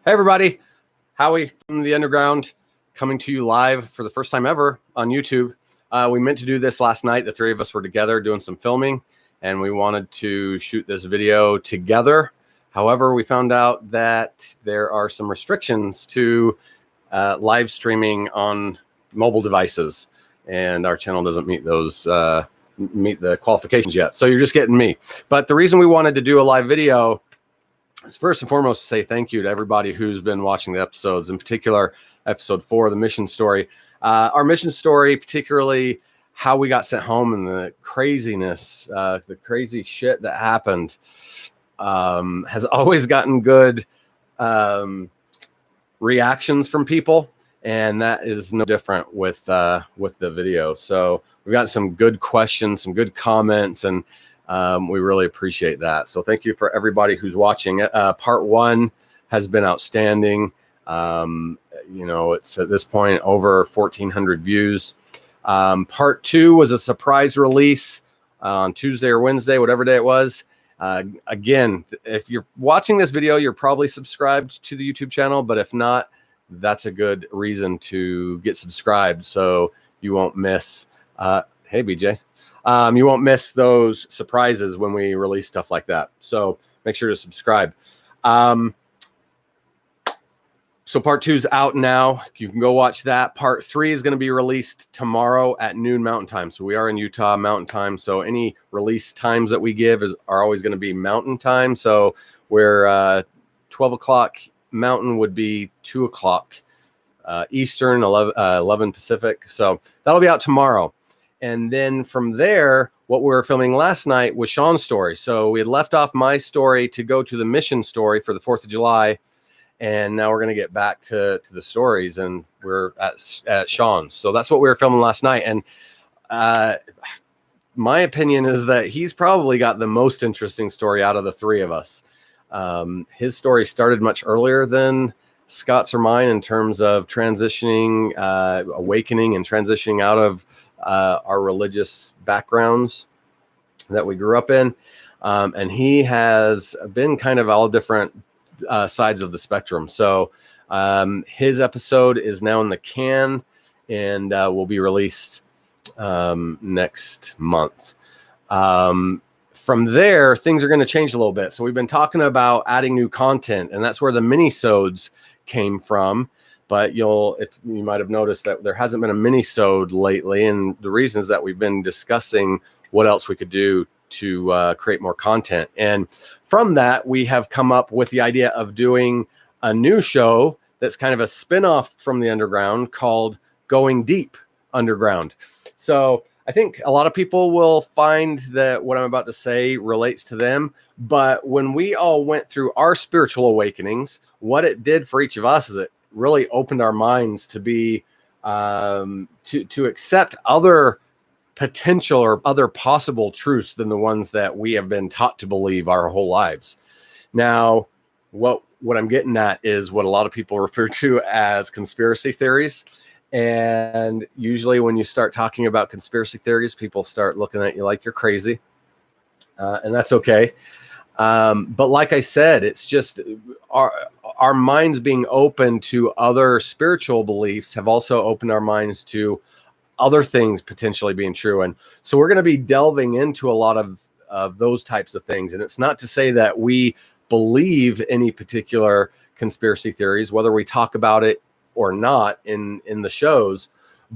Hey everybody, Howie from the Underground coming to you live for the first time ever on YouTube. We meant to do this last night. The three of us were together doing some filming and we wanted to shoot this video together. However, we found out that there are some restrictions to live streaming on mobile devices, and our channel doesn't meet those meet the qualifications yet. So you're just getting me. But the reason we wanted to do a live video is first and foremost to say thank you to everybody who's been watching the episodes, in particular episode 4, the mission story. Our mission story, particularly how we got sent home and the craziness, the crazy shit that happened, has always gotten good reactions from people, and that is no different with the video. So we've got some good questions, some good comments, and we really appreciate that. So thank you for everybody who's watching. Part 1 has been outstanding. You know, it's at this point over 1,400 views. Part 2 was a surprise release on Tuesday or Wednesday, whatever day it was. Again, if you're watching this video, you're probably subscribed to the YouTube channel, but if not, that's a good reason to get subscribed so you won't miss. Hey, BJ. You won't miss those surprises when we release stuff like that. So make sure to subscribe. So part 2 is out now. You can go watch that. Part 3 is going to be released tomorrow at noon Mountain Time. So we are in Utah Mountain Time. So any release times that we give are always going to be Mountain Time. So we're 12 o'clock Mountain would be 2 o'clock Eastern, 11 Pacific. So that'll be out tomorrow. And then from there, what we were filming last night was Sean's story. So we had left off my story to go to the mission story for the 4th of July. And now we're going to get back to the stories, and we're at Sean's. So that's what we were filming last night. And my opinion is that he's probably got the most interesting story out of the three of us. His story started much earlier than Scott's or mine in terms of transitioning, awakening and transitioning out of our religious backgrounds that we grew up in. And he has been kind of all different sides of the spectrum. So his episode is now in the can and will be released next month. From there, things are going to change a little bit. So we've been talking about adding new content, and that's where the mini-sodes came from. But if you might have noticed that there hasn't been a mini-sode lately, and the reason is that we've been discussing what else we could do to create more content. And from that, we have come up with the idea of doing a new show that's kind of a spin-off from the Underground called Going Deep Underground. So I think a lot of people will find that what I'm about to say relates to them. But when we all went through our spiritual awakenings, what it did for each of us is it really opened our minds to be to accept other potential or other possible truths than the ones that we have been taught to believe our whole lives. Now, what I'm getting at is what a lot of people refer to as conspiracy theories. And usually when you start talking about conspiracy theories, people start looking at you like you're crazy. And that's okay. But like I said, it's just our minds being open to other spiritual beliefs have also opened our minds to other things potentially being true. And so we're going to be delving into a lot of those types of things. And it's not to say that we believe any particular conspiracy theories, whether we talk about it or not in the shows,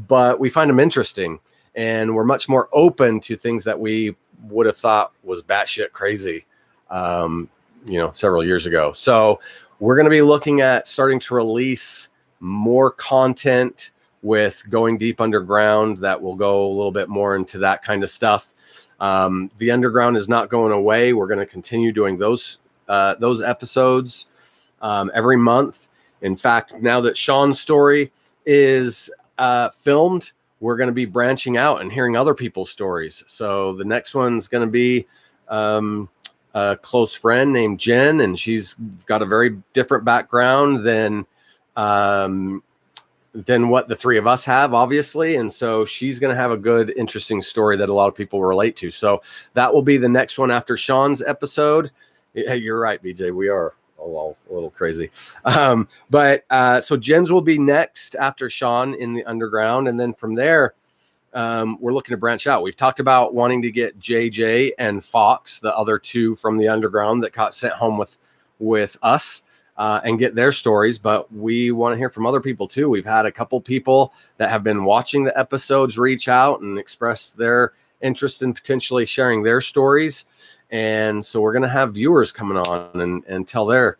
but we find them interesting. And we're much more open to things that we would have thought was batshit crazy, several years ago. So we're going to be looking at starting to release more content with Going Deep Underground that will go a little bit more into that kind of stuff. The Underground is not going away. We're going to continue doing those episodes every month. In fact, now that Sean's story is filmed, we're going to be branching out and hearing other people's stories. So the next one's going to be a close friend named Jen, and she's got a very different background than what the three of us have, obviously. And so she's going to have a good, interesting story that a lot of people relate to. So that will be the next one after Sean's episode. Hey, you're right, BJ. We are a little crazy. So Jens will be next after Sean in the underground. And then from there, we're looking to branch out. We've talked about wanting to get JJ and Fox, the other two from the underground that got sent home with us, and get their stories. But we want to hear from other people too. We've had a couple people that have been watching the episodes reach out and express their interest in potentially sharing their stories. And so we're going to have viewers coming on and tell their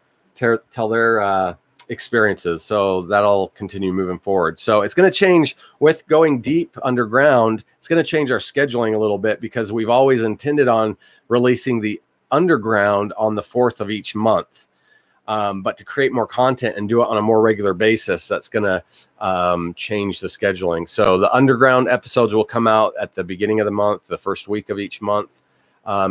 experiences. So that'll continue moving forward. So it's going to change with going deep underground. It's going to change our scheduling a little bit because we've always intended on releasing the underground on the 4th of each month. But to create more content and do it on a more regular basis, that's going to change the scheduling. So the underground episodes will come out at the beginning of the month, the first week of each month,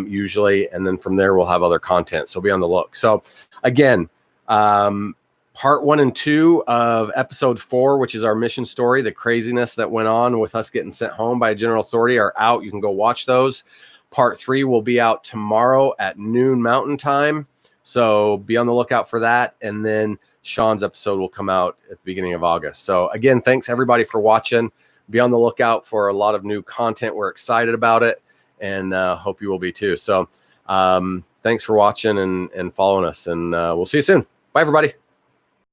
usually. And then from there, we'll have other content. So be on the look. So again, part 1 and 2 of episode 4, which is our mission story, the craziness that went on with us getting sent home by a general authority, are out. You can go watch those. Part 3 will be out tomorrow at noon Mountain Time. So be on the lookout for that. And then Sean's episode will come out at the beginning of August. So again, thanks everybody for watching. Be on the lookout for a lot of new content. We're excited about it and hope you will be too. So thanks for watching and following us, and we'll see you soon. Bye, everybody.